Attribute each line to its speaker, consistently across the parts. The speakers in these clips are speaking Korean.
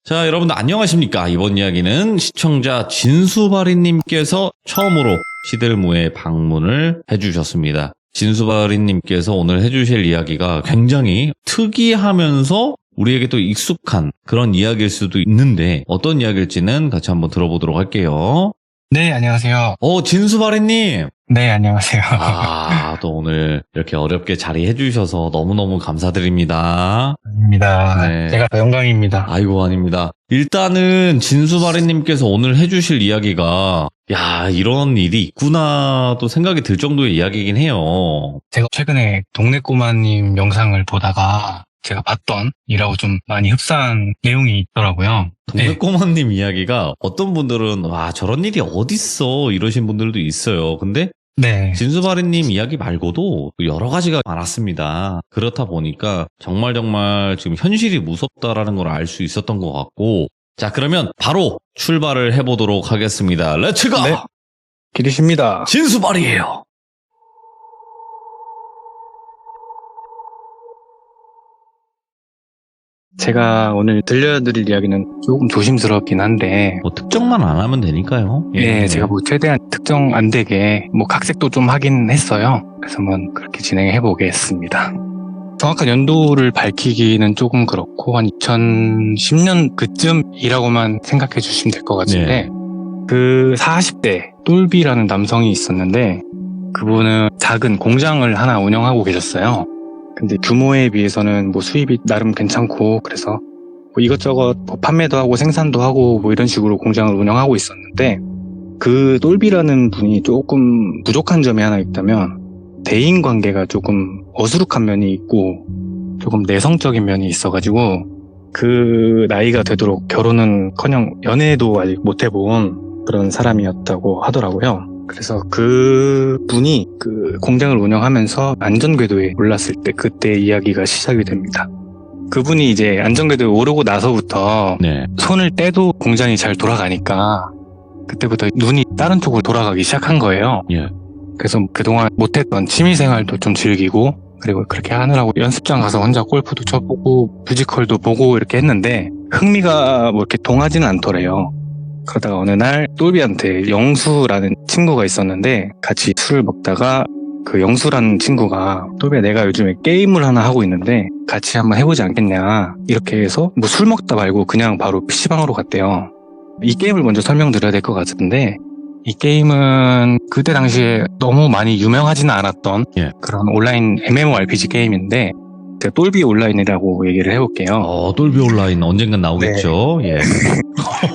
Speaker 1: 자, 여러분들 안녕하십니까? 이번 이야기는 시청자 진수바리님께서 처음으로 시들무에 방문을 해주셨습니다. 진수바리님께서 오늘 해주실 이야기가 굉장히 특이하면서 우리에게 또 익숙한 그런 이야기일 수도 있는데 어떤 이야기일지는 같이 한번 들어보도록 할게요.
Speaker 2: 네, 안녕하세요.
Speaker 1: 진수바리님!
Speaker 2: 네, 안녕하세요.
Speaker 1: 또 오늘 이렇게 어렵게 자리해 주셔서 너무너무 감사드립니다.
Speaker 2: 아닙니다.
Speaker 1: 네.
Speaker 2: 제가 더 영광입니다.
Speaker 1: 아이고, 아닙니다. 일단은 진수바리님께서 오늘 해주실 이야기가 이런 일이 있구나 또 생각이 들 정도의 이야기이긴 해요.
Speaker 2: 제가 최근에 동네 꼬마님 영상을 보다가 제가 봤던 일하고 좀 많이 흡사한 내용이 있더라고요.
Speaker 1: 동네 꼬마님 이야기가 어떤 분들은 저런 일이 어딨어 이러신 분들도 있어요. 근데
Speaker 2: 네.
Speaker 1: 진수바리님 이야기 말고도 여러 가지가 많았습니다. 그렇다 보니까 정말 지금 현실이 무섭다라는 걸 알 수 있었던 것 같고, 자, 그러면 바로 출발을 해보도록 하겠습니다. 렛츠고!
Speaker 2: 네. 기리십니다.
Speaker 1: 진수바리예요.
Speaker 2: 제가 오늘 들려드릴 이야기는 조금 조심스럽긴 한데,
Speaker 1: 특정만 안 하면 되니까요.
Speaker 2: 네, 제가 최대한 특정 안 되게 각색도 좀 하긴 했어요. 그래서 한번 그렇게 진행해 보겠습니다. 정확한 연도를 밝히기는 조금 그렇고 한 2010년 그쯤이라고만 생각해 주시면 될 것 같은데 그 40대 똘비라는 남성이 있었는데 그분은 작은 공장을 하나 운영하고 계셨어요. 근데 규모에 비해서는 수입이 나름 괜찮고 그래서 이것저것 판매도 하고 생산도 하고 이런 식으로 공장을 운영하고 있었는데 그 똘비라는 분이 조금 부족한 점이 하나 있다면 대인 관계가 조금 어수룩한 면이 있고 조금 내성적인 면이 있어가지고 그 나이가 되도록 결혼은커녕 연애도 아직 못 해본 그런 사람이었다고 하더라고요. 그래서 그 분이 그 공장을 운영하면서 안전궤도에 올랐을 때 그때 이야기가 시작이 됩니다. 그분이 이제 안전궤도에 오르고 나서부터 손을 떼도 공장이 잘 돌아가니까 그때부터 눈이 다른 쪽으로 돌아가기 시작한 거예요. 그래서 그동안 못했던 취미생활도 좀 즐기고 그리고 그렇게 하느라고 연습장 가서 혼자 골프도 쳐보고 뮤지컬도 보고 이렇게 했는데 흥미가 이렇게 동하지는 않더래요. 그러다가 어느 날 똘비한테 영수라는 친구가 있었는데 같이 술을 먹다가 그 영수라는 친구가 똘비야 내가 요즘에 게임을 하나 하고 있는데 같이 한번 해보지 않겠냐 이렇게 해서 술 먹다 말고 그냥 바로 PC방으로 갔대요. 이 게임을 먼저 설명드려야 될 것 같은데 이 게임은 그때 당시에 너무 많이 유명하지는 않았던 그런 온라인 MMORPG 게임인데 제가 똘비 온라인이라고 얘기를 해볼게요.
Speaker 1: 똘비 온라인 언젠간 나오겠죠.
Speaker 2: 네.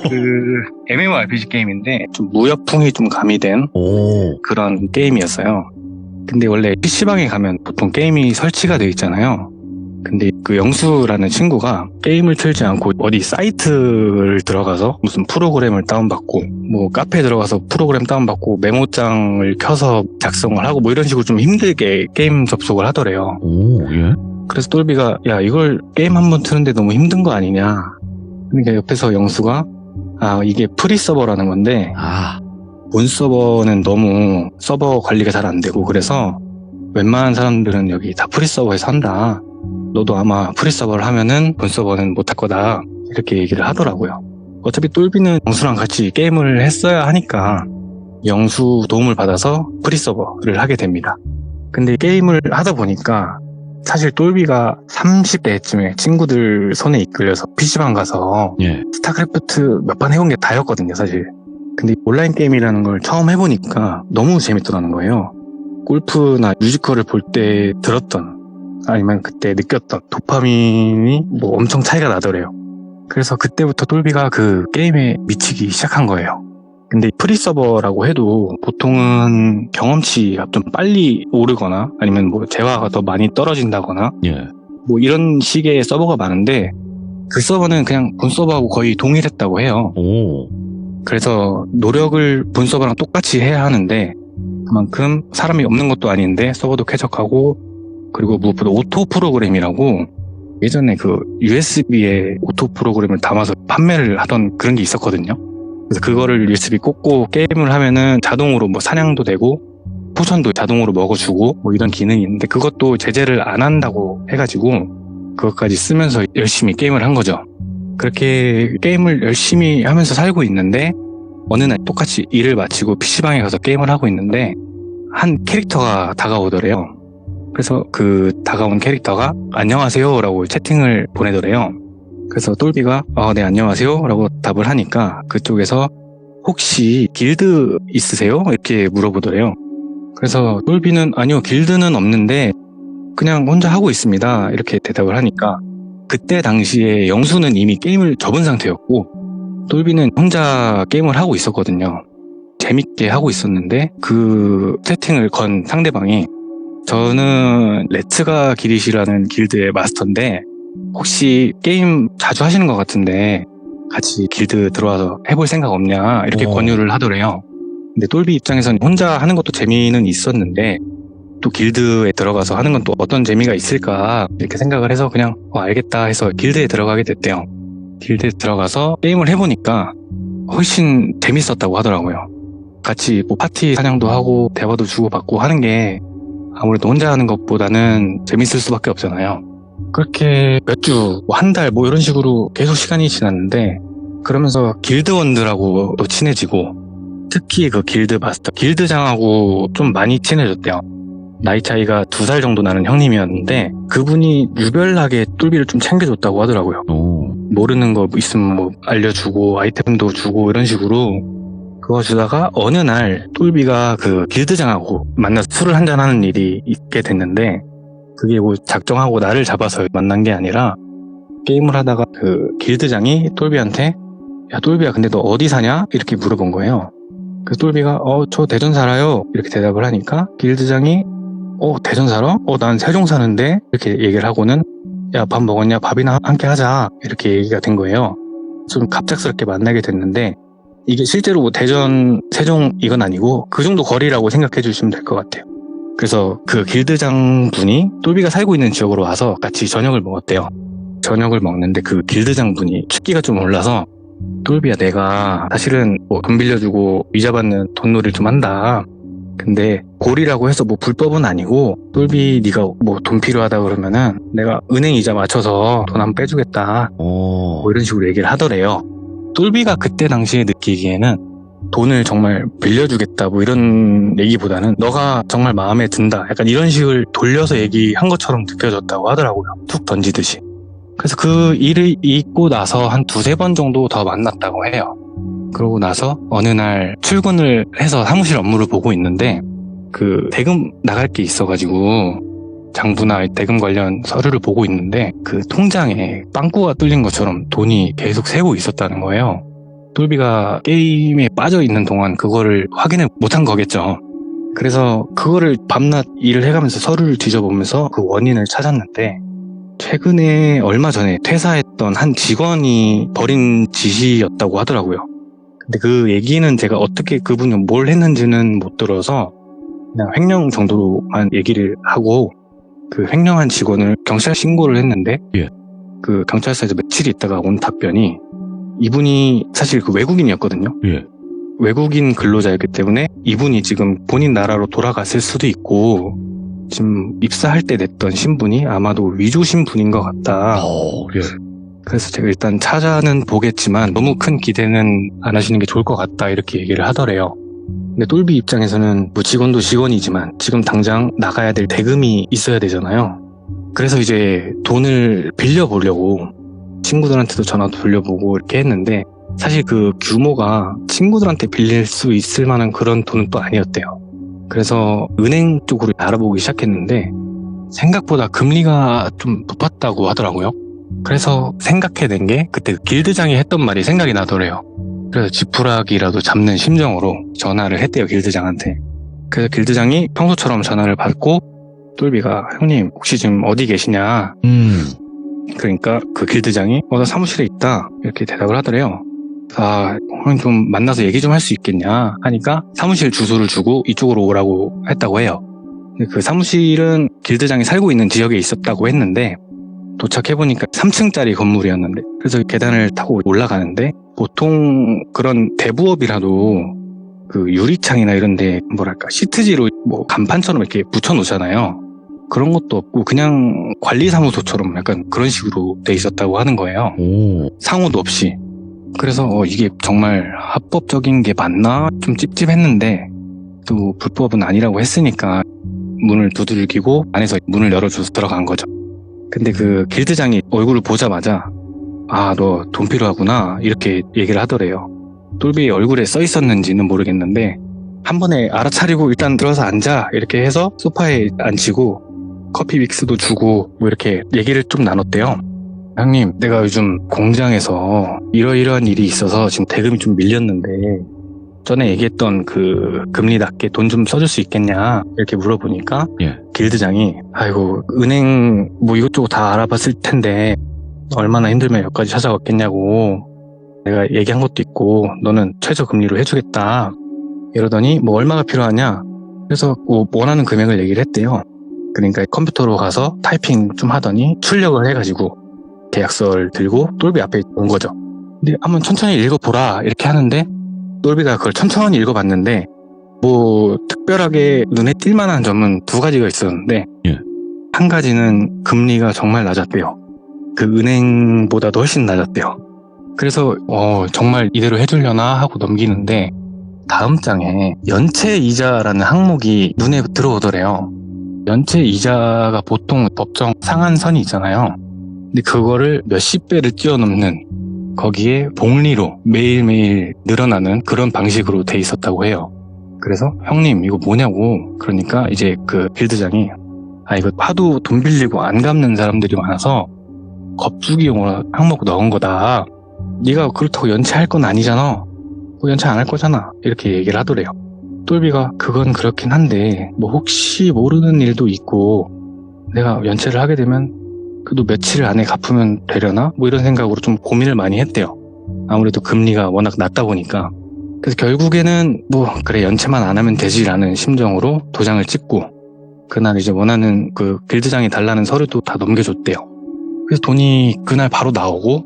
Speaker 2: 그 MMORPG 게임인데 좀 무협풍이 좀 가미된 그런 게임이었어요. 근데 원래 PC방에 가면 보통 게임이 설치가 돼 있잖아요. 근데 그 영수라는 친구가 게임을 틀지 않고 어디 사이트를 들어가서 무슨 프로그램을 다운받고 카페에 들어가서 프로그램 다운받고 메모장을 켜서 작성을 하고 이런 식으로 좀 힘들게 게임 접속을 하더래요. 그래서 똘비가 이걸 게임 한번 트는데 너무 힘든 거 아니냐. 그러니까 옆에서 영수가 이게 프리 서버라는 건데 본 서버는 너무 서버 관리가 잘 안 되고 그래서 웬만한 사람들은 여기 다 프리 서버에서 한다. 너도 아마 프리 서버를 하면은 본 서버는 못할 거다. 이렇게 얘기를 하더라고요. 어차피 똘비는 영수랑 같이 게임을 했어야 하니까 영수 도움을 받아서 프리 서버를 하게 됩니다. 근데 게임을 하다 보니까 사실 똘비가 30대쯤에 친구들 손에 이끌려서 PC방 가서 스타크래프트 몇 판 해본 게 다였거든요, 사실. 근데 온라인 게임이라는 걸 처음 해보니까 너무 재밌더라는 거예요. 골프나 뮤지컬을 볼 때 들었던 아니면 그때 느꼈던 도파민이 엄청 차이가 나더래요. 그래서 그때부터 똘비가 그 게임에 미치기 시작한 거예요. 근데 프리 서버라고 해도 보통은 경험치가 좀 빨리 오르거나 아니면 재화가 더 많이 떨어진다거나 이런 식의 서버가 많은데 그 서버는 그냥 본 서버하고 거의 동일했다고 해요. 그래서 노력을 본 서버랑 똑같이 해야 하는데 그만큼 사람이 없는 것도 아닌데 서버도 쾌적하고 그리고 무엇보다 오토 프로그램이라고 예전에 그 USB에 오토 프로그램을 담아서 판매를 하던 그런 게 있었거든요. 그래서 그거를 USB 꽂고 게임을 하면은 자동으로 사냥도 되고 포션도 자동으로 먹어주고 이런 기능이 있는데 그것도 제재를 안 한다고 해가지고 그것까지 쓰면서 열심히 게임을 한 거죠. 그렇게 게임을 열심히 하면서 살고 있는데 어느 날 똑같이 일을 마치고 PC방에 가서 게임을 하고 있는데 한 캐릭터가 다가오더래요. 그래서 그 다가온 캐릭터가 안녕하세요 라고 채팅을 보내더래요. 그래서 똘비가 네 안녕하세요 라고 답을 하니까 그쪽에서 혹시 길드 있으세요? 이렇게 물어보더래요. 그래서 똘비는 아니요 길드는 없는데 그냥 혼자 하고 있습니다 이렇게 대답을 하니까 그때 당시에 영수는 이미 게임을 접은 상태였고 똘비는 혼자 게임을 하고 있었거든요. 재밌게 하고 있었는데 그 채팅을 건 상대방이 저는 레츠가 기릿이라는 길드의 마스터인데 혹시 게임 자주 하시는 것 같은데 같이 길드 들어와서 해볼 생각 없냐 이렇게 권유를 하더래요. 근데 똘비 입장에서는 혼자 하는 것도 재미는 있었는데 또 길드에 들어가서 하는 건 또 어떤 재미가 있을까 이렇게 생각을 해서 그냥 알겠다 해서 길드에 들어가게 됐대요. 길드에 들어가서 게임을 해보니까 훨씬 재밌었다고 하더라고요. 같이 뭐 파티 사냥도 하고 대화도 주고받고 하는 게 아무래도 혼자 하는 것보다는 재밌을 수밖에 없잖아요. 그렇게 몇 주, 한 달 뭐 이런 식으로 계속 시간이 지났는데 그러면서 길드원들하고 또 친해지고 특히 그 길드 마스터, 길드장하고 좀 많이 친해졌대요. 나이 차이가 2살 정도 나는 형님이었는데 그분이 유별나게 똘비를 좀 챙겨줬다고 하더라고요. 모르는 거 있으면 뭐 알려주고 아이템도 주고 이런 식으로 그거 주다가 어느 날 똘비가 그 길드장하고 만나서 술을 한잔하는 일이 있게 됐는데 그게 뭐 작정하고 나를 잡아서 만난 게 아니라 게임을 하다가 그 길드장이 똘비한테 야 똘비야 근데 너 어디 사냐? 이렇게 물어본 거예요. 그래서 똘비가 저 대전 살아요 이렇게 대답을 하니까 길드장이 대전 살아? 난 세종 사는데 이렇게 얘기를 하고는 야 밥 먹었냐? 밥이나 함께 하자 이렇게 얘기가 된 거예요. 좀 갑작스럽게 만나게 됐는데 이게 실제로 뭐 대전, 세종 이건 아니고 그 정도 거리라고 생각해 주시면 될 것 같아요. 그래서 그 길드장 분이 똘비가 살고 있는 지역으로 와서 같이 저녁을 먹었대요. 저녁을 먹는데 그 길드장 분이 취기가 좀 올라서 똘비야 내가 사실은 뭐 돈 빌려주고 이자 받는 돈놀이를 좀 한다. 근데 골이라고 해서 뭐 불법은 아니고 똘비 네가 뭐 돈 필요하다 그러면은 내가 은행 이자 맞춰서 돈 한번 빼주겠다. 뭐 이런 식으로 얘기를 하더래요. 똘비가 그때 당시에 느끼기에는 돈을 정말 빌려주겠다 뭐 이런 얘기보다는 너가 정말 마음에 든다 약간 이런 식을 돌려서 얘기한 것처럼 느껴졌다고 하더라고요. 툭 던지듯이. 그래서 그 일을 잊고 나서 한 2-3번 정도 더 만났다고 해요. 그러고 나서 어느 날 출근을 해서 사무실 업무를 보고 있는데 그 대금 나갈 게 있어가지고 장부나 대금 관련 서류를 보고 있는데 그 통장에 빵꾸가 뚫린 것처럼 돈이 계속 새고 있었다는 거예요. 똘비가 게임에 빠져 있는 동안 그거를 확인을 못한 거겠죠. 그래서 그거를 밤낮 일을 해가면서 서류를 뒤져보면서 그 원인을 찾았는데 최근에 얼마 전에 퇴사했던 한 직원이 벌인 짓이었다고 하더라고요. 근데 그 얘기는 제가 어떻게 그분이 뭘 했는지는 못 들어서 그냥 횡령 정도로만 얘기를 하고 그 횡령한 직원을 경찰 신고를 했는데 그 경찰서에서 며칠 있다가 온 답변이 이분이 사실 그 외국인이었거든요. 외국인 근로자였기 때문에 이분이 지금 본인 나라로 돌아갔을 수도 있고 지금 입사할 때 냈던 신분이 아마도 위조 신분인 것 같다. 그래서 제가 일단 찾아는 보겠지만 너무 큰 기대는 안 하시는 게 좋을 것 같다 이렇게 얘기를 하더래요. 근데 똘비 입장에서는 뭐 직원도 직원이지만 지금 당장 나가야 될 대금이 있어야 되잖아요. 그래서 이제 돈을 빌려보려고 친구들한테도 전화도 돌려보고 이렇게 했는데 사실 그 규모가 친구들한테 빌릴 수 있을 만한 그런 돈은 또 아니었대요. 그래서 은행 쪽으로 알아보기 시작했는데 생각보다 금리가 좀 높았다고 하더라고요. 그래서 생각해낸 게 그때 길드장이 했던 말이 생각이 나더래요. 그래서 지푸라기라도 잡는 심정으로 전화를 했대요, 길드장한테. 그래서 길드장이 평소처럼 전화를 받고 똘비가 형님 혹시 지금 어디 계시냐. 그러니까 그 길드장이 나 사무실에 있다 이렇게 대답을 하더래요. 형님 좀 만나서 얘기 좀 할 수 있겠냐 하니까 사무실 주소를 주고 이쪽으로 오라고 했다고 해요. 그 사무실은 길드장이 살고 있는 지역에 있었다고 했는데 도착해보니까 3층짜리 건물이었는데 그래서 계단을 타고 올라가는데 보통 그런 대부업이라도 그 유리창이나 이런데 뭐랄까 시트지로 뭐 간판처럼 이렇게 붙여놓잖아요. 그런 것도 없고 그냥 관리사무소처럼 약간 그런 식으로 돼 있었다고 하는 거예요.
Speaker 1: 오.
Speaker 2: 상호도 없이. 그래서 이게 정말 합법적인 게 맞나? 좀 찝찝했는데 또 불법은 아니라고 했으니까 문을 두들기고 안에서 문을 열어줘서 들어간 거죠. 근데 그 길드장이 얼굴을 보자마자 아, 너 돈 필요하구나 이렇게 얘기를 하더래요. 똘비 얼굴에 써 있었는지는 모르겠는데 한 번에 알아차리고 일단 들어서 앉아 이렇게 해서 소파에 앉히고 커피 믹스도 주고 뭐 이렇게 얘기를 좀 나눴대요. 형님, 내가 요즘 공장에서 이러이러한 일이 있어서 지금 대금이 좀 밀렸는데 전에 얘기했던 그 금리 낮게 돈 좀 써줄 수 있겠냐 이렇게 물어보니까
Speaker 1: 예.
Speaker 2: 길드장이 아이고 은행 뭐 이것저것 다 알아봤을 텐데 얼마나 힘들면 여기까지 찾아왔겠냐고 내가 얘기한 것도 있고 너는 최저 금리로 해주겠다 이러더니 뭐 얼마가 필요하냐 그래서 뭐 원하는 금액을 얘기를 했대요. 그러니까 컴퓨터로 가서 타이핑 좀 하더니 출력을 해가지고 계약서를 들고 똘비 앞에 온 거죠. 근데 한번 천천히 읽어보라 이렇게 하는데 똘비가 그걸 천천히 읽어봤는데 뭐 특별하게 눈에 띌 만한 점은 두 가지가 있었는데
Speaker 1: 예.
Speaker 2: 한 가지는 금리가 정말 낮았대요. 그 은행보다도 훨씬 낮았대요. 그래서 정말 이대로 해주려나 하고 넘기는데 다음 장에 연체 이자라는 항목이 눈에 들어오더래요. 연체 이자가 보통 법정 상한선이 있잖아요. 근데 그거를 몇십 배를 뛰어넘는 거기에 복리로 매일매일 늘어나는 그런 방식으로 돼 있었다고 해요. 그래서 형님 이거 뭐냐고 그러니까 이제 그 길드장이 아 이거 하도 돈 빌리고 안 갚는 사람들이 많아서 겁주기용으로 항목 넣은 거다. 네가 그렇다고 연체할 건 아니잖아. 뭐 연체 안 할 거잖아. 이렇게 얘기를 하더래요. 똘비가 그건 그렇긴 한데 뭐 혹시 모르는 일도 있고 내가 연체를 하게 되면 그래도 며칠 안에 갚으면 되려나? 뭐 이런 생각으로 좀 고민을 많이 했대요. 아무래도 금리가 워낙 낮다 보니까. 그래서 결국에는 뭐 그래 연체만 안 하면 되지라는 심정으로 도장을 찍고 그날 이제 원하는 그 길드장이 달라는 서류도 다 넘겨줬대요. 그래서 돈이 그날 바로 나오고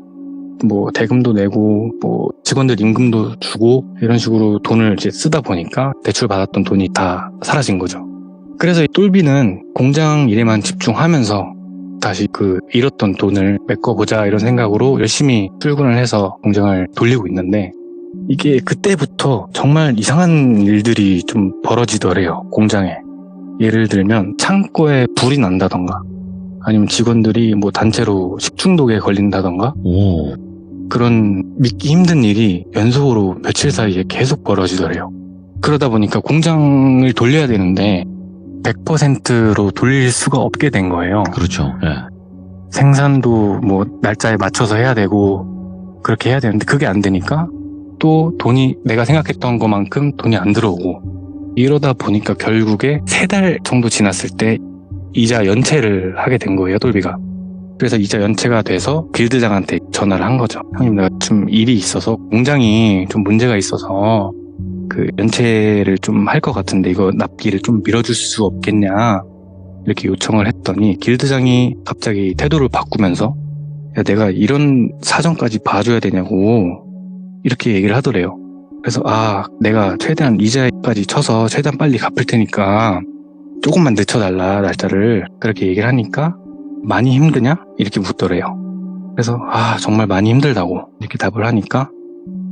Speaker 2: 뭐 대금도 내고 뭐 직원들 임금도 주고 이런 식으로 돈을 이제 쓰다 보니까 대출 받았던 돈이 다 사라진 거죠. 그래서 이 똘비는 공장 일에만 집중하면서 다시 그 잃었던 돈을 메꿔보자 이런 생각으로 열심히 출근을 해서 공장을 돌리고 있는데 이게 그때부터 정말 이상한 일들이 좀 벌어지더래요. 공장에. 예를 들면 창고에 불이 난다던가 아니면 직원들이 뭐 단체로 식중독에 걸린다던가
Speaker 1: 오.
Speaker 2: 그런 믿기 힘든 일이 연속으로 며칠 사이에 계속 벌어지더래요. 그러다 보니까 공장을 돌려야 되는데 100%로 돌릴 수가 없게 된 거예요.
Speaker 1: 그렇죠. 예.
Speaker 2: 생산도 뭐 날짜에 맞춰서 해야 되고 그렇게 해야 되는데 그게 안 되니까 또 돈이 내가 생각했던 것만큼 돈이 안 들어오고 이러다 보니까 결국에 3달 정도 지났을 때 이자 연체를 하게 된 거예요, 똘비가. 그래서 이자 연체가 돼서 길드장한테 전화를 한 거죠. 형님, 내가 좀 일이 있어서 공장이 좀 문제가 있어서 그 연체를 좀 할 것 같은데 이거 납기를 좀 밀어줄 수 없겠냐 이렇게 요청을 했더니 길드장이 갑자기 태도를 바꾸면서 야, 내가 이런 사정까지 봐줘야 되냐고 이렇게 얘기를 하더래요. 그래서 내가 최대한 이자까지 쳐서 최대한 빨리 갚을 테니까 조금만 늦춰달라 날짜를 그렇게 얘기를 하니까 많이 힘드냐? 이렇게 묻더래요. 그래서 정말 많이 힘들다고 이렇게 답을 하니까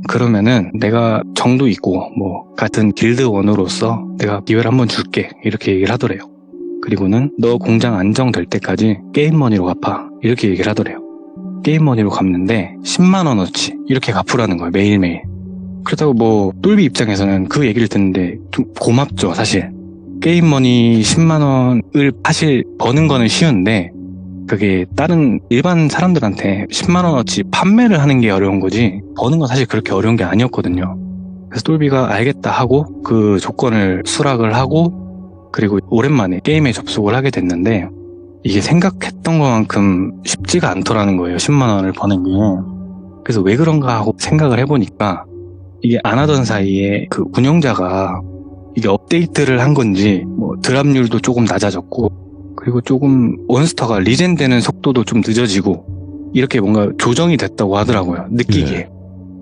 Speaker 2: 그러면은 내가 정도 있고 뭐 같은 길드원으로서 내가 기회를 한번 줄게 이렇게 얘기를 하더래요. 그리고는 너 공장 안정될 때까지 게임머니로 갚아 이렇게 얘기를 하더래요. 게임머니로 갚는데 10만 원어치 이렇게 갚으라는 거예요. 매일매일. 그렇다고 뭐 똘비 입장에서는 그 얘기를 듣는데 좀 고맙죠 사실. 게임머니 10만 원을 사실 버는 거는 쉬운데 그게 다른 일반 사람들한테 10만 원어치 판매를 하는 게 어려운 거지 버는 건 사실 그렇게 어려운 게 아니었거든요. 그래서 똘비가 알겠다 하고 그 조건을 수락을 하고 그리고 오랜만에 게임에 접속을 하게 됐는데 이게 생각했던 것만큼 쉽지가 않더라는 거예요. 10만 원을 버는 게. 그래서 왜 그런가 하고 생각을 해보니까 이게 안 하던 사이에 그 운영자가 이게 업데이트를 한 건지 뭐 드랍률도 조금 낮아졌고 그리고 조금 몬스터가 리젠되는 속도도 좀 늦어지고 이렇게 뭔가 조정이 됐다고 하더라고요. 느끼기에.
Speaker 1: 네.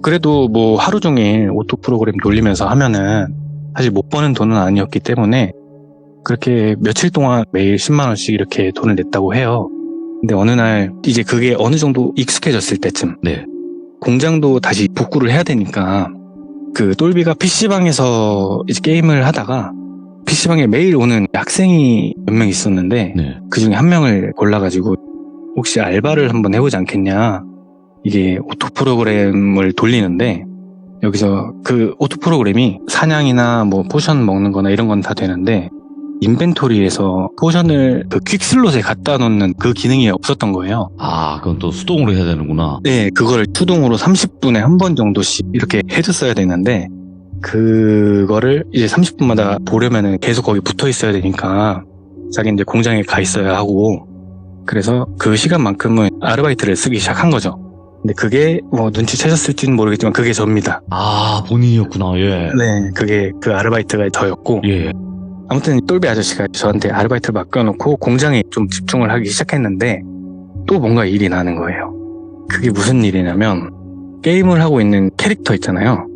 Speaker 2: 그래도 뭐 하루 종일 오토 프로그램 돌리면서 하면은 사실 못 버는 돈은 아니었기 때문에 그렇게 며칠 동안 매일 10만 원씩 이렇게 돈을 냈다고 해요. 근데 어느 날 이제 그게 어느 정도 익숙해졌을 때쯤
Speaker 1: 네.
Speaker 2: 공장도 다시 복구를 해야 되니까 그 똘비가 PC방에서 이제 게임을 하다가 PC방에 매일 오는 학생이 몇 명 있었는데
Speaker 1: 네.
Speaker 2: 그 중에 한 명을 골라가지고 혹시 알바를 한번 해보지 않겠냐. 이게 오토 프로그램을 돌리는데 여기서 그 오토 프로그램이 사냥이나 뭐 포션 먹는 거나 이런 건 다 되는데 인벤토리에서 포션을 그 퀵슬롯에 갖다 놓는 그 기능이 없었던 거예요.
Speaker 1: 아, 그건 또 수동으로 해야 되는구나.
Speaker 2: 네, 그거를 수동으로 30분에 한 번 정도씩 이렇게 해줬어야 되는데 그거를 이제 30분마다 보려면은 계속 거기 붙어 있어야 되니까 자기 이제 공장에 가 있어야 하고 그래서 그 시간만큼은 아르바이트를 쓰기 시작한 거죠. 근데 그게 뭐 눈치채셨을지는 모르겠지만 그게 접니다.
Speaker 1: 아, 본인이었구나. 예.
Speaker 2: 네, 그게 그 아르바이트가 저였고
Speaker 1: 예.
Speaker 2: 아무튼 똘비 아저씨가 저한테 아르바이트를 맡겨놓고 공장에 좀 집중을 하기 시작했는데 또 뭔가 일이 나는 거예요. 그게 무슨 일이냐면 게임을 하고 있는 캐릭터 있잖아요.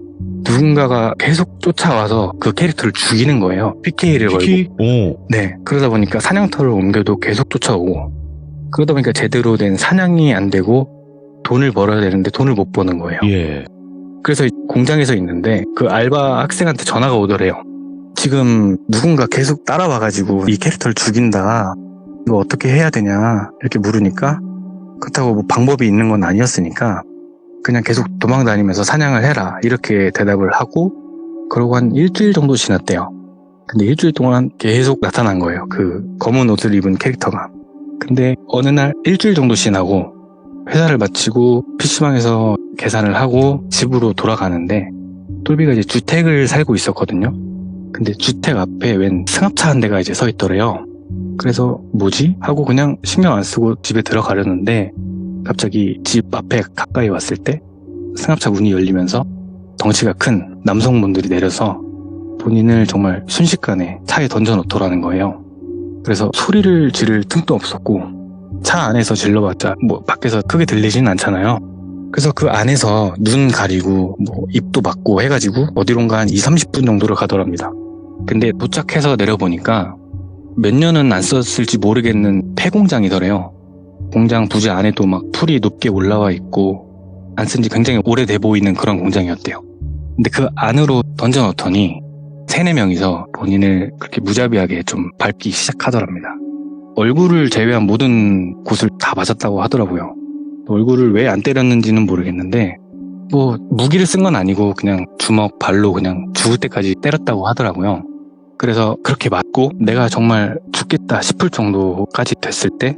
Speaker 2: 누군가가 계속 쫓아와서 그 캐릭터를 죽이는 거예요. PK를 걸고.
Speaker 1: 오.
Speaker 2: 네, 그러다 보니까 사냥터를 옮겨도 계속 쫓아오고 그러다 보니까 제대로 된 사냥이 안 되고 돈을 벌어야 되는데 돈을 못 버는 거예요.
Speaker 1: 예.
Speaker 2: 그래서 공장에서 있는데 그 알바 학생한테 전화가 오더래요. 지금 누군가 계속 따라와가지고 이 캐릭터를 죽인다. 이거 어떻게 해야 되냐 이렇게 물으니까 그렇다고 뭐 방법이 있는 건 아니었으니까 그냥 계속 도망다니면서 사냥을 해라 이렇게 대답을 하고 그러고 한 일주일 정도 지났대요. 근데 일주일 동안 계속 나타난 거예요. 그 검은 옷을 입은 캐릭터가. 근데 어느 날 일주일 정도 지나고 회사를 마치고 PC방에서 계산을 하고 집으로 돌아가는데 똘비가 이제 주택을 살고 있었거든요. 근데 주택 앞에 웬 승합차 한 대가 이제 서 있더래요. 그래서 뭐지? 하고 그냥 신경 안 쓰고 집에 들어가려는데 갑자기 집 앞에 가까이 왔을 때 승합차 문이 열리면서 덩치가 큰 남성분들이 내려서 본인을 정말 순식간에 차에 던져놓더라는 거예요. 그래서 소리를 지를 틈도 없었고 차 안에서 질러봤자 뭐 밖에서 크게 들리진 않잖아요. 그래서 그 안에서 눈 가리고 뭐 입도 막고 해가지고 어디론가 한 20-30분 정도를 가더랍니다. 근데 도착해서 내려보니까 몇 년은 안 썼을지 모르겠는 폐공장이더래요. 공장 부지 안에도 막 풀이 높게 올라와 있고 안 쓴 지 굉장히 오래돼 보이는 그런 공장이었대요. 근데 그 안으로 던져놓더니 3-4명이서 본인을 그렇게 무자비하게 좀 밟기 시작하더랍니다. 얼굴을 제외한 모든 곳을 다 맞았다고 하더라고요. 얼굴을 왜 안 때렸는지는 모르겠는데 뭐 무기를 쓴 건 아니고 그냥 주먹, 발로 그냥 죽을 때까지 때렸다고 하더라고요. 그래서 그렇게 맞고 내가 정말 죽겠다 싶을 정도까지 됐을 때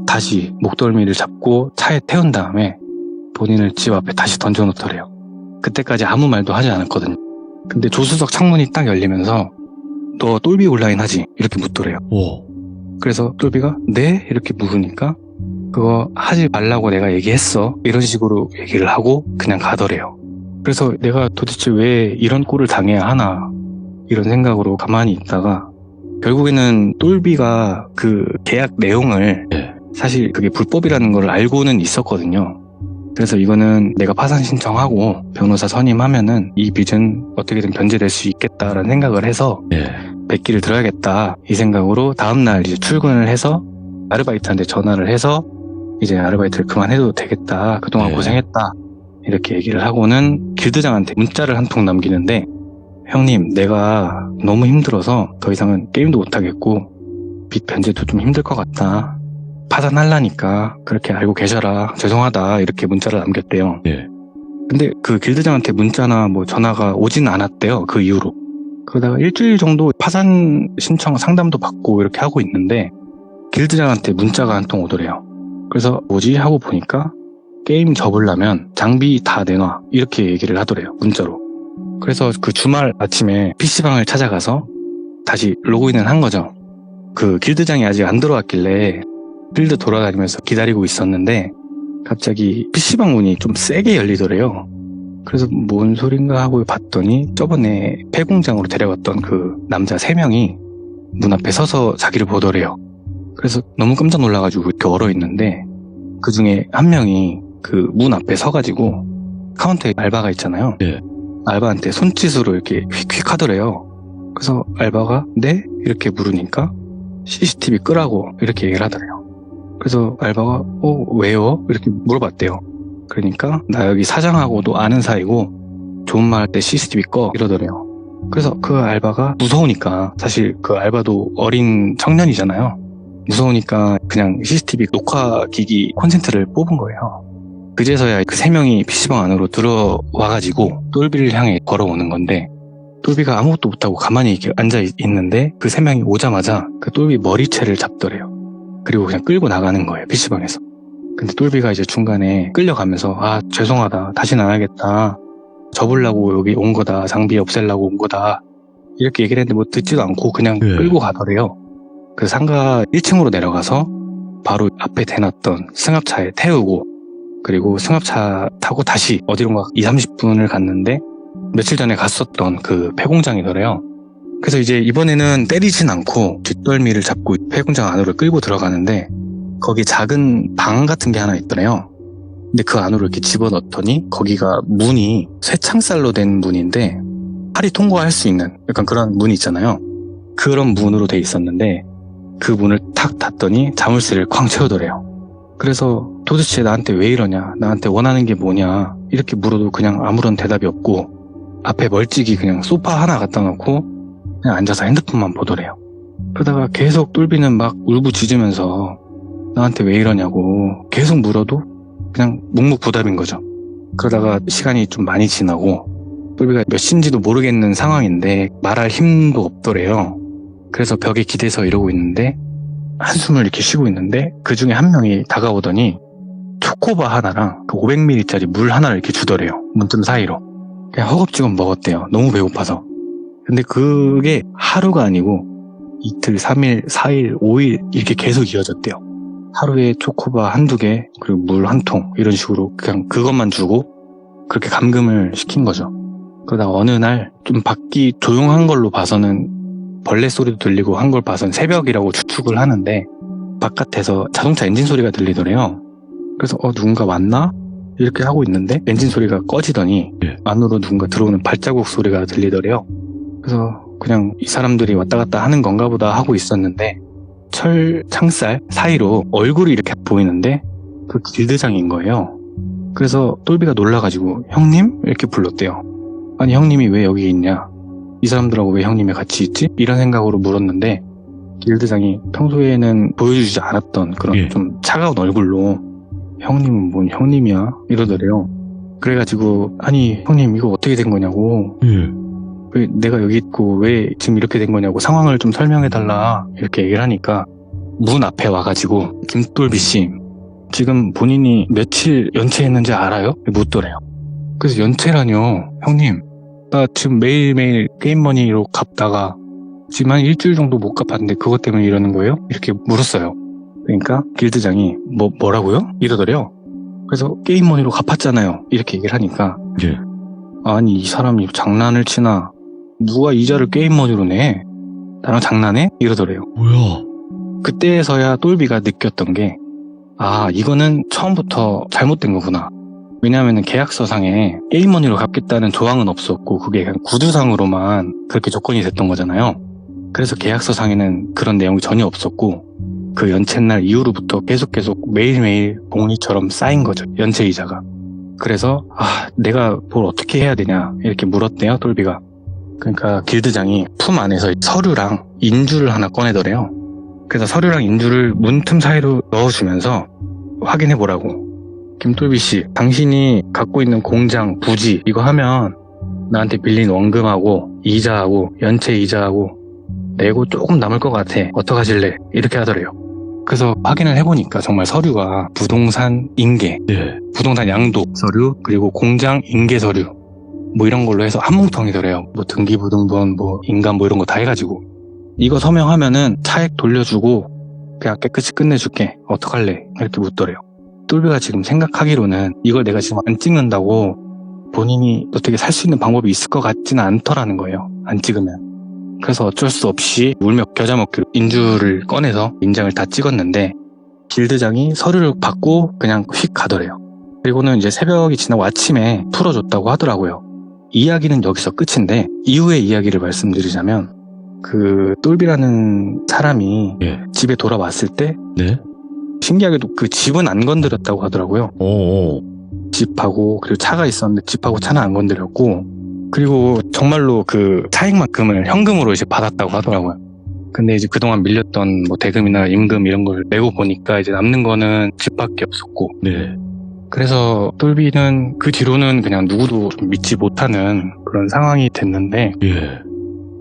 Speaker 2: 다시 목덜미를 잡고 차에 태운 다음에 본인을 집 앞에 다시 던져놓더래요. 그때까지 아무 말도 하지 않았거든요. 근데 조수석 창문이 딱 열리면서 너 똘비 온라인 하지? 이렇게 묻더래요.
Speaker 1: 오.
Speaker 2: 그래서 똘비가 네? 이렇게 물으니까 그거 하지 말라고 내가 얘기했어. 이런 식으로 얘기를 하고 그냥 가더래요. 그래서 내가 도대체 왜 이런 꼴을 당해야 하나 이런 생각으로 가만히 있다가 결국에는 똘비가 그 계약 내용을 사실 그게 불법이라는 걸 알고는 있었거든요. 그래서 이거는 내가 파산 신청하고 변호사 선임하면은 이 빚은 어떻게든 변제될 수 있겠다라는 생각을 해서 백기를 들어야겠다 이 생각으로 다음날 이제 출근을 해서 아르바이트한테 전화를 해서 이제 아르바이트를 그만해도 되겠다. 그동안 고생했다. 이렇게 얘기를 하고는 길드장한테 문자를 한 통 남기는데 형님 내가 너무 힘들어서 더 이상은 게임도 못하겠고 빚 변제도 좀 힘들 것 같다. 파산하려니까 그렇게 알고 계셔라. 죄송하다. 이렇게 문자를 남겼대요. 근데 그 길드장한테 문자나 뭐 전화가 오진 않았대요. 그 이후로. 그러다가 일주일 정도 파산 신청 상담도 받고 이렇게 하고 있는데 길드장한테 문자가 한 통 오더래요. 그래서 뭐지? 하고 보니까 게임 접으려면 장비 다 내놔. 이렇게 얘기를 하더래요. 문자로. 그래서 그 주말 아침에 PC방을 찾아가서 다시 로그인을 한 거죠. 그 길드장이 아직 안 들어왔길래 필드 돌아다니면서 기다리고 있었는데 갑자기 PC방 문이 좀 세게 열리더래요. 그래서 뭔 소린가 하고 봤더니 저번에 폐공장으로 데려갔던 그 남자 3명이 문 앞에 서서 자기를 보더래요. 그래서 너무 깜짝 놀라가지고 이렇게 얼어있는데 그 중에 한 명이 그 문 앞에 서가지고 카운터에 알바가 있잖아요. 알바한테 손짓으로 이렇게 휙휙 하더래요. 그래서 알바가 네? 이렇게 물으니까 CCTV 끄라고 이렇게 얘기를 하더래요. 그래서 알바가 왜요? 이렇게 물어봤대요. 그러니까 나 여기 사장하고도 아는 사이고 좋은 말 할 때 CCTV 꺼 이러더래요. 그래서 그 알바가 무서우니까, 사실 그 알바도 어린 청년이잖아요. 무서우니까 그냥 CCTV 녹화 기기 콘센트를 뽑은 거예요. 그제서야 그 3명이 PC방 안으로 들어와가지고 똘비를 향해 걸어오는 건데, 똘비가 아무것도 못하고 가만히 이렇게 앉아있는데 그 3명이 오자마자 그 똘비 머리채를 잡더래요. 그리고 그냥 끌고 나가는 거예요, PC방에서. 근데 똘비가 이제 중간에 끌려가면서 죄송하다, 다시는 안 하겠다, 접으려고 여기 온 거다, 장비 없애려고 온 거다, 이렇게 얘기를 했는데 뭐 듣지도 않고 그냥 끌고 가더래요. 그 상가 1층으로 내려가서 바로 앞에 대놨던 승합차에 태우고, 그리고 승합차 타고 다시 어디론가 20-30분을 갔는데 며칠 전에 갔었던 그 폐공장이더래요. 그래서 이제 이번에는 때리진 않고 뒷덜미를 잡고 폐공장 안으로 끌고 들어가는데, 거기 작은 방 같은 게 하나 있더래요. 근데 그 안으로 이렇게 집어넣더니 거기가 문이 쇠창살로 된 문인데 팔이 통과할 수 있는 약간 그런 문이 있잖아요. 그런 문으로 돼 있었는데 그 문을 탁 닫더니 자물쇠를 쾅 채우더래요. 그래서 도대체 나한테 왜 이러냐, 나한테 원하는 게 뭐냐 이렇게 물어도 그냥 아무런 대답이 없고, 앞에 멀찍이 그냥 소파 하나 갖다 놓고 그냥 앉아서 핸드폰만 보더래요. 그러다가 계속 똘비는 막 울부짖으면서 나한테 왜 이러냐고 계속 물어도 그냥 묵묵부답인 거죠. 그러다가 시간이 좀 많이 지나고 똘비가 몇 시인지도 모르겠는 상황인데 말할 힘도 없더래요. 그래서 벽에 기대서 이러고 있는데 한숨을 이렇게 쉬고 있는데 그 중에 한 명이 다가오더니 초코바 하나랑 그 500ml짜리 물 하나를 이렇게 주더래요. 문틈 사이로. 그냥 허겁지겁 먹었대요. 너무 배고파서. 근데 그게 하루가 아니고 이틀, 3일, 4일, 5일 이렇게 계속 이어졌대요. 하루에 초코바 한두 개, 그리고 물 한 통, 이런 식으로 그냥 그것만 주고 그렇게 감금을 시킨 거죠. 그러다가 어느 날 좀 밖이 조용한 걸로 봐서는 벌레 소리도 들리고 한 걸 봐서는 새벽이라고 추측을 하는데, 바깥에서 자동차 엔진 소리가 들리더래요. 그래서 누군가 왔나? 이렇게 하고 있는데 엔진 소리가 꺼지더니 안으로 누군가 들어오는 발자국 소리가 들리더래요. 그래서 그냥 이 사람들이 왔다 갔다 하는 건가 보다 하고 있었는데, 철 창살 사이로 얼굴이 이렇게 보이는데 그 길드장인 거예요. 그래서 똘비가 놀라가지고 형님? 이렇게 불렀대요. 아니 형님이 왜 여기 있냐, 이 사람들하고 왜 형님이 같이 있지? 이런 생각으로 물었는데, 길드장이 평소에는 보여주지 않았던 그런 좀 차가운 얼굴로 형님은 뭔 형님이야? 이러더래요. 그래가지고 아니 형님 이거 어떻게 된 거냐고, 왜 내가 여기 있고 왜 지금 이렇게 된 거냐고 상황을 좀 설명해달라 이렇게 얘기를 하니까, 문 앞에 와가지고 김똘비씨 지금 본인이 며칠 연체했는지 알아요? 묻더래요. 그래서 연체라뇨 형님, 나 지금 매일매일 게임머니로 갚다가 지금 한 일주일 정도 못 갚았는데 그것 때문에 이러는 거예요? 이렇게 물었어요. 그러니까 길드장이 뭐라고요? 이러더래요. 그래서 게임머니로 갚았잖아요 이렇게 얘기를 하니까 아니 이 사람이 장난을 치나, 누가 이자를 게임머니로 내? 나랑 장난해? 이러더래요.
Speaker 1: 뭐야?
Speaker 2: 그때서야 똘비가 느꼈던 게, 이거는 처음부터 잘못된 거구나. 왜냐하면 계약서상에 게임머니로 갚겠다는 조항은 없었고 그게 그냥 구두상으로만 그렇게 조건이 됐던 거잖아요. 그래서 계약서상에는 그런 내용이 전혀 없었고 그 연체날 이후로부터 계속 매일매일 복리처럼 쌓인 거죠, 연체이자가. 그래서 내가 뭘 어떻게 해야 되냐 이렇게 물었대요, 똘비가. 그러니까 길드장이 품 안에서 서류랑 인주를 하나 꺼내더래요. 그래서 서류랑 인주를 문틈 사이로 넣어주면서 확인해보라고. 김똘비씨, 당신이 갖고 있는 공장, 부지 이거 하면 나한테 빌린 원금하고 이자하고 연체 이자하고 내고 조금 남을 것 같아, 어떡하실래? 이렇게 하더래요. 그래서 확인을 해보니까 정말 서류가 부동산 인계, 부동산 양도 서류, 그리고 공장 인계 서류 뭐 이런 걸로 해서 한 뭉텅이더래요. 뭐 등기부등본, 뭐 인감 뭐 이런 거 다 해가지고 이거 서명하면은 차액 돌려주고 그냥 깨끗이 끝내줄게, 어떡할래? 이렇게 묻더래요. 똘비가 지금 생각하기로는 이걸 내가 지금 안 찍는다고 본인이 어떻게 살 수 있는 방법이 있을 것 같지는 않더라는 거예요, 안 찍으면. 그래서 어쩔 수 없이 울며 겨자 먹기로 인주를 꺼내서 인장을 다 찍었는데, 길드장이 서류를 받고 그냥 휙 가더래요. 그리고는 이제 새벽이 지나고 아침에 풀어줬다고 하더라고요. 이야기는 여기서 끝인데 이후의 이야기를 말씀드리자면, 그 똘비라는 사람이
Speaker 1: 예.
Speaker 2: 집에 돌아왔을 때
Speaker 1: 네.
Speaker 2: 신기하게도 그 집은 안 건드렸다고 하더라고요.
Speaker 1: 오.
Speaker 2: 집하고 그리고 차가 있었는데 집하고 차는 안 건드렸고, 그리고 정말로 그 차익만큼을 현금으로 이제 받았다고 하더라고요. 근데 이제 그동안 밀렸던 뭐 대금이나 임금 이런 걸 내고 보니까 이제 남는 거는 집밖에 없었고,
Speaker 1: 네.
Speaker 2: 그래서 똘비는 그 뒤로는 그냥 누구도 좀 믿지 못하는 그런 상황이 됐는데,
Speaker 1: 예.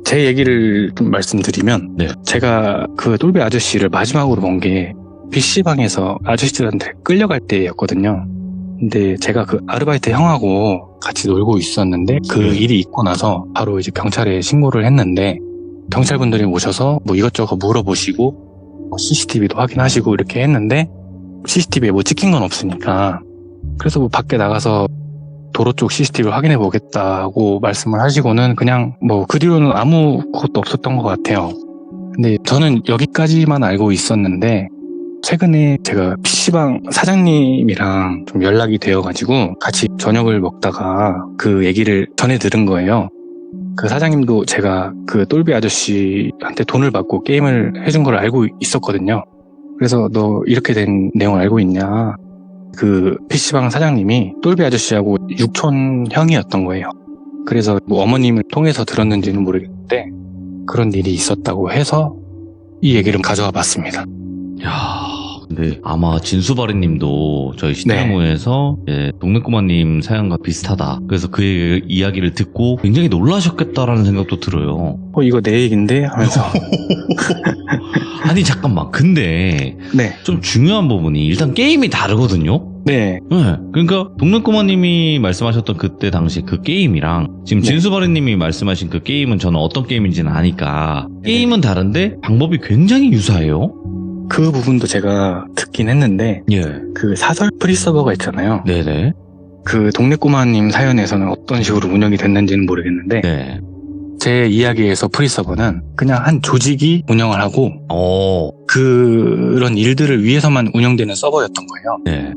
Speaker 2: 제 얘기를 좀 말씀드리면,
Speaker 1: 네.
Speaker 2: 제가 그 똘비 아저씨를 마지막으로 본 게 PC방에서 아저씨들한테 끌려갈 때였거든요. 근데 제가 그 아르바이트 형하고 같이 놀고 있었는데, 그 일이 있고 나서 바로 이제 경찰에 신고를 했는데, 경찰분들이 오셔서 뭐 이것저것 물어보시고 CCTV도 확인하시고 이렇게 했는데, CCTV에 뭐 찍힌 건 없으니까, 그래서 뭐 밖에 나가서 도로 쪽 CCTV를 확인해 보겠다고 말씀을 하시고는 그냥 뭐 그 뒤로는 아무것도 없었던 것 같아요. 근데 저는 여기까지만 알고 있었는데, 최근에 제가 PC방 사장님이랑 좀 연락이 되어가지고 같이 저녁을 먹다가 그 얘기를 전해 들은 거예요. 그 사장님도 제가 그 똘비 아저씨한테 돈을 받고 게임을 해준 걸 알고 있었거든요. 그래서 너 이렇게 된 내용을 알고 있냐? 그 PC방 사장님이 똘비 아저씨하고 육촌 형이었던 거예요. 그래서 뭐 어머님을 통해서 들었는지는 모르겠는데 그런 일이 있었다고 해서 이 얘기를 가져와 봤습니다.
Speaker 1: 야, 근데 아마 진수바리님도 저희 시대모에서 동네꼬마님 사연과 비슷하다. 그래서 그 이야기를 듣고 굉장히 놀라셨겠다라는 생각도 들어요.
Speaker 2: 이거 내 얘긴데? 하면서.
Speaker 1: 아니 잠깐만. 근데
Speaker 2: 네.
Speaker 1: 좀 중요한 부분이 일단 게임이 다르거든요.
Speaker 2: 네.
Speaker 1: 네. 그러니까 동네꼬마님이 말씀하셨던 그때 당시 그 게임이랑 지금
Speaker 2: 네.
Speaker 1: 진수바리님이 말씀하신 그 게임은 저는 어떤 게임인지는 아니까 게임은 다른데 방법이 굉장히 유사해요.
Speaker 2: 그 부분도 제가 듣긴 했는데,
Speaker 1: 예.
Speaker 2: 그 사설 프리서버가 있잖아요.
Speaker 1: 네네.
Speaker 2: 그 동네꼬마님 사연에서는 어떤 식으로 운영이 됐는지는 모르겠는데,
Speaker 1: 네.
Speaker 2: 제 이야기에서 프리서버는 그냥 한 조직이 운영을 하고 그런 일들을 위해서만 운영되는 서버였던 거예요.
Speaker 1: 네.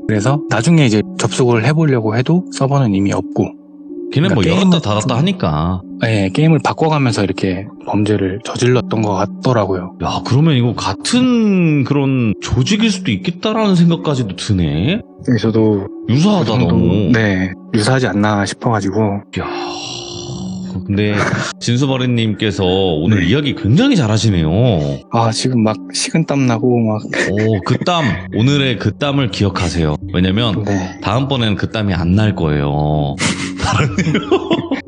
Speaker 2: 그래서 나중에 이제 접속을 해보려고 해도 서버는 이미 없고,
Speaker 1: 걔는 뭐
Speaker 2: 그러니까
Speaker 1: 열었다 닫았다 하니까.
Speaker 2: 네, 게임을 바꿔가면서 이렇게 범죄를 저질렀던 것 같더라고요.
Speaker 1: 야, 그러면 이거 같은 그런 조직일 수도 있겠다라는 생각까지도 드네.
Speaker 2: 저도
Speaker 1: 유사하다, 너무.
Speaker 2: 네, 유사하지 않나 싶어가지고.
Speaker 1: 야, 근데 진수바리님께서 오늘
Speaker 2: 네.
Speaker 1: 이야기 굉장히 잘하시네요.
Speaker 2: 아, 지금 막 식은땀 나고 막.
Speaker 1: 그 땀, 오늘의 그 땀을 기억하세요. 왜냐면
Speaker 2: 네.
Speaker 1: 다음번에는 그 땀이 안 날 거예요.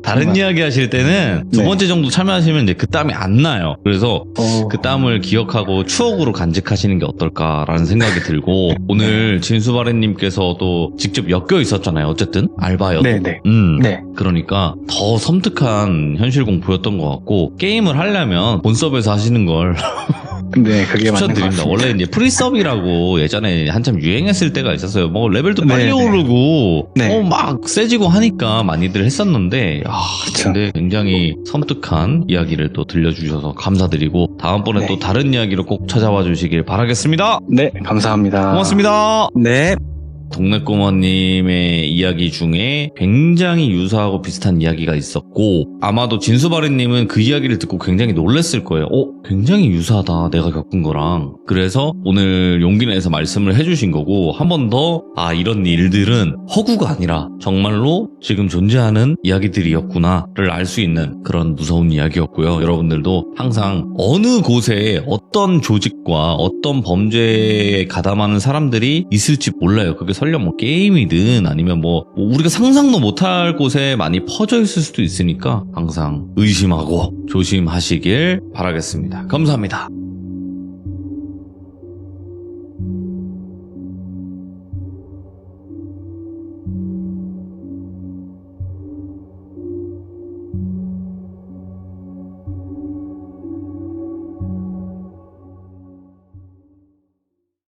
Speaker 1: 다른 이야기 하실 때는 두
Speaker 2: 네.
Speaker 1: 번째 정도 참여하시면 이제 그 땀이 안 나요. 그래서 그 땀을 기억하고 추억으로 간직하시는 게 어떨까라는 생각이 들고, 오늘 진수바리님께서 또 직접 엮여 있었잖아요. 어쨌든 알바여도.
Speaker 2: 네네. 네.
Speaker 1: 그러니까 더 섬뜩한 현실 공포였던 것 같고, 게임을 하려면 본섭에서 하시는 걸
Speaker 2: 네, 그게 맞는 것
Speaker 1: 추천드립니다.
Speaker 2: 같습니다.
Speaker 1: 원래 이제 프리섭이라고 예전에 한참 유행했을 때가 있었어요. 뭐 레벨도 빨리
Speaker 2: 네, 네.
Speaker 1: 오르고
Speaker 2: 네.
Speaker 1: 막 세지고 하니까 많이들 했었는데,
Speaker 2: 그쵸.
Speaker 1: 근데 굉장히 섬뜩한 이야기를 또 들려주셔서 감사드리고, 다음번에
Speaker 2: 네.
Speaker 1: 또 다른 이야기로 꼭 찾아와 주시길 바라겠습니다.
Speaker 2: 네, 감사합니다.
Speaker 1: 고맙습니다.
Speaker 2: 네.
Speaker 1: 동네꼬마님의 이야기 중에 굉장히 유사하고 비슷한 이야기가 있었고, 아마도 진수바리님은 그 이야기를 듣고 굉장히 놀랐을 거예요. 굉장히 유사하다, 내가 겪은 거랑. 그래서 오늘 용기 내서 말씀을 해주신 거고, 한 번 더 이런 일들은 허구가 아니라 정말로 지금 존재하는 이야기들이었구나를 알 수 있는 그런 무서운 이야기였고요. 여러분들도 항상 어느 곳에 어떤 조직과 어떤 범죄에 가담하는 사람들이 있을지 몰라요. 그게 설령 뭐 게임이든 아니면 뭐 우리가 상상도 못할 곳에 많이 퍼져 있을 수도 있으니까 항상 의심하고 조심하시길 바라겠습니다. 감사합니다.